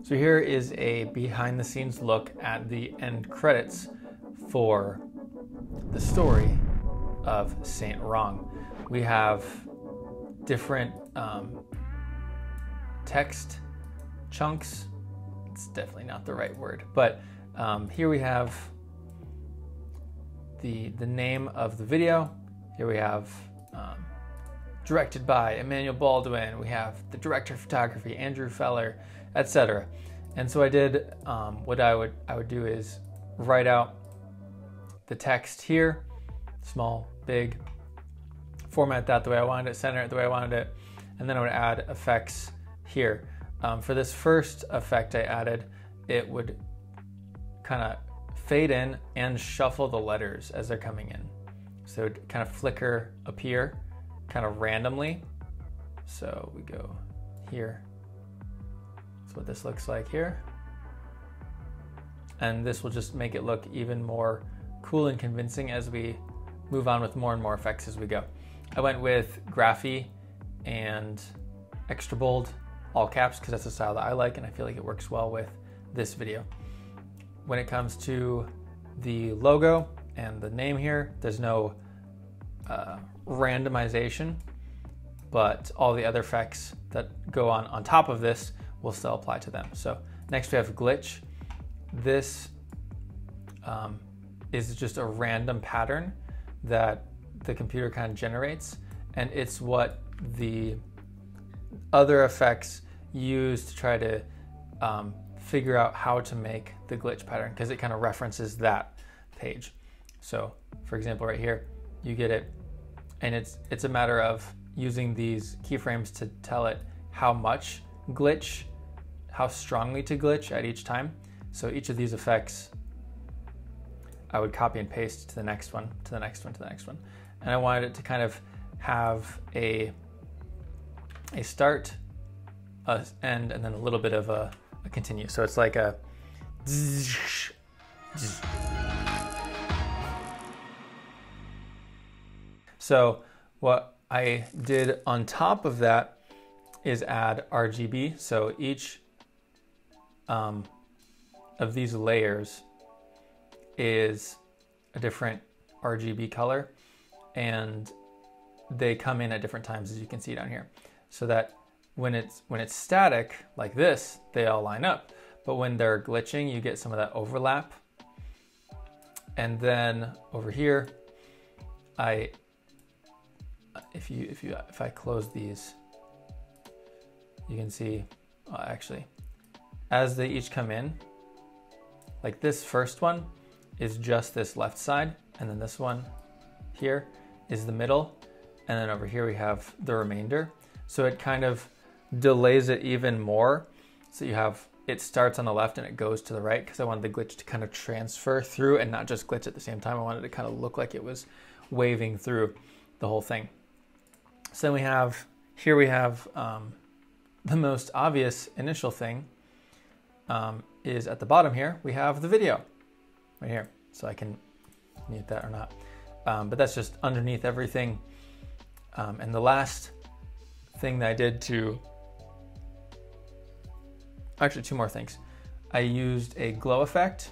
So here is a behind the scenes look at the end credits for the story of Saint Wrong. We have different text chunks. It's definitely not the right word, but here we have the name of the video. Here we have directed by Emmanuel Baldwin. We have the director of photography, Andrew Feller, etc. And so I did what I would do is write out the text here, small, big, format that the way I wanted it, center it the way I wanted it, and then I would add effects here. For this first effect I added, it would kind of fade in and shuffle the letters as they're coming in. So it would kind of flicker appear kind of randomly. So we go here. That's what this looks like here. And this will just make it look even more cool and convincing as we move on with more and more effects as we go. I went with Graphy and extra bold, all caps, because that's the style that I like and I feel like it works well with this video. When it comes to the logo and the name here, there's no randomization, but all the other effects that go on top of this will still apply to them. So next we have glitch. This is just a random pattern that the computer kind of generates, and it's what the other effects use to try to figure out how to make the glitch pattern, because it kind of references that page. So for example, right here, you get it, and it's a matter of using these keyframes to tell it how much glitch, how strongly to glitch at each time. So each of these effects, I would copy and paste to the next one, to the next one, to the next one. And I wanted it to kind of have a start, a end, and then a little bit of a continue. So it's like a zzz, zzz. So what I did on top of that is add RGB. So each of these layers is a different RGB color, and they come in at different times, as you can see down here, so that when it's static like this, they all line up. But when they're glitching, you get some of that overlap. And then over here, if I close these, you can see, actually, as they each come in, like this first one is just this left side, and then this one here is the middle, and then over here we have the remainder. So it kind of delays it even more. So you have, it starts on the left and it goes to the right, because I wanted the glitch to kind of transfer through and not just glitch at the same time. I wanted it to kind of look like it was waving through the whole thing. So then we have, here we have the most obvious initial thing is at the bottom here, we have the video right here. So I can mute that or not. But that's just underneath everything. And the last thing that I did to, actually two more things. I used a glow effect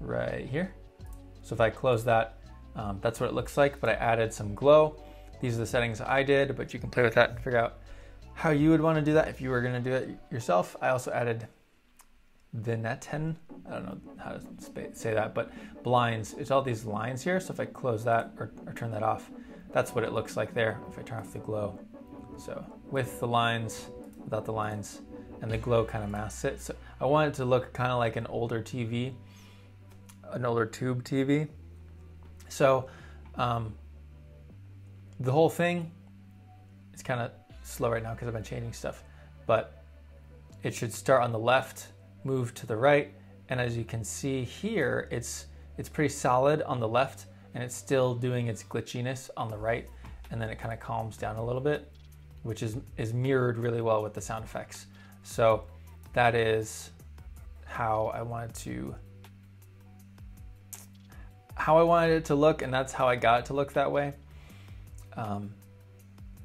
right here. So if I close that, that's what it looks like, but I added some glow. These are the settings I did, but you can play with that and figure out how you would want to do that if you were going to do it yourself. I also added vignetten, I don't know how to say that, but blinds. It's all these lines here. So if I close that or turn that off, that's what it looks like there if I turn off the glow. So with the lines, without the lines, and the glow kind of masks it. So I want it to look kind of like an older TV, an older tube TV. So the whole thing is kind of slow right now because I've been changing stuff, but it should start on the left, move to the right, and as you can see here, it's pretty solid on the left, and it's still doing its glitchiness on the right, and then it kind of calms down a little bit, which is mirrored really well with the sound effects. So that is how I wanted it to look, and that's how I got it to look that way.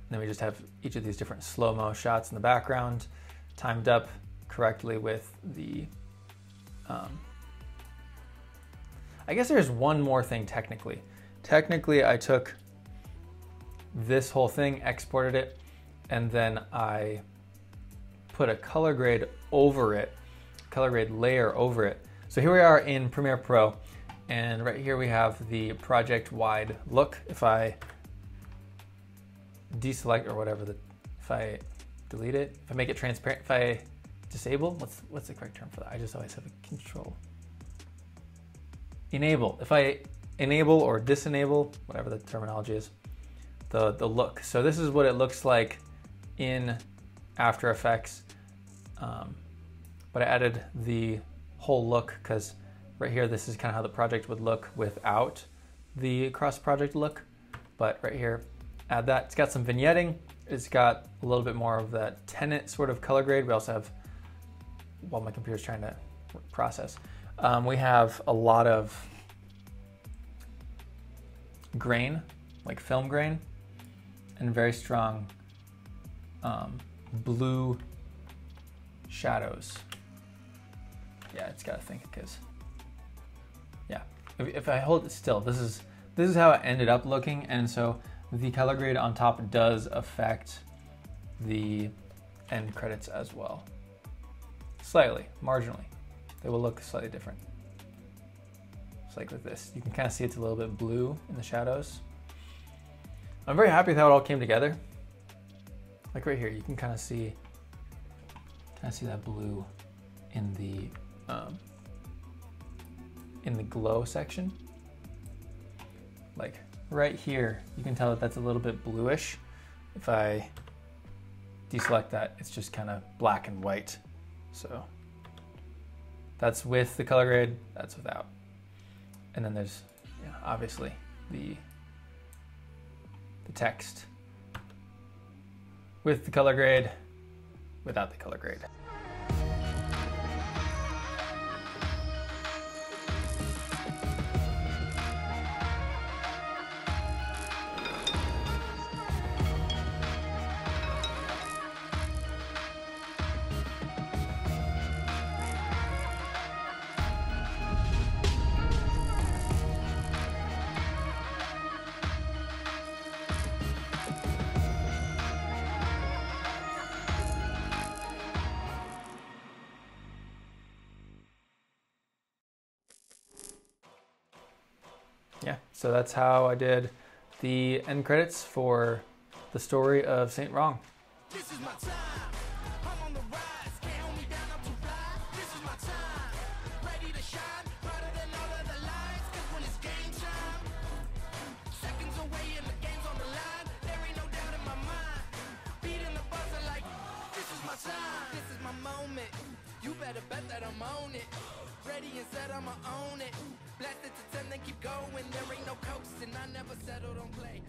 Then we just have each of these different slow-mo shots in the background, timed up correctly with the, I guess there's one more thing technically. Technically, I took this whole thing, exported it, and then I put a color grade over it, color grade layer over it. So here we are in Premiere Pro, and right here we have the project-wide look. If I deselect or whatever, if I delete it, if I make it transparent, if I disable, what's the correct term for that? I just always have a control. Enable. If I enable or disenable, whatever the terminology is, the look. So this is what it looks like in After Effects, but I added the whole look because right here, this is kind of how the project would look without the cross-project look. But right here, add that. It's got some vignetting. It's got a little bit more of that Tenet sort of color grade. We also have, while my computer's trying to process, we have a lot of grain, like film grain, and very strong blue shadows. Yeah, it's got to think because, yeah, if I hold it still, this is how it ended up looking, and so the color grade on top does affect the end credits as well. Slightly, marginally. They will look slightly different. It's like with this. You can kind of see it's a little bit blue in the shadows. I'm very happy with how it all came together. Like right here, you can kind of see that blue in the glow section. Like right here, you can tell that that's a little bit bluish. If I deselect that, it's just kind of black and white. So that's with the color grade, that's without. And then there's, you know, obviously the text with the color grade, without the color grade. Yeah, so that's how I did the end credits for the story of Saint Wrong. This is my time. I'm on the rise. Can't hold me down, I'm too fly. This is my time. Ready to shine, brighter than all of the lights. 'Cause when it's game time, seconds away and the game's on the line. There ain't no doubt in my mind. Beating the buzzer like, this is my time. This is my moment. You better bet that I'm on it. Ready and set, I'ma own it. Blast it to 10, then keep going. There ain't no coasting. I never settle, don't play.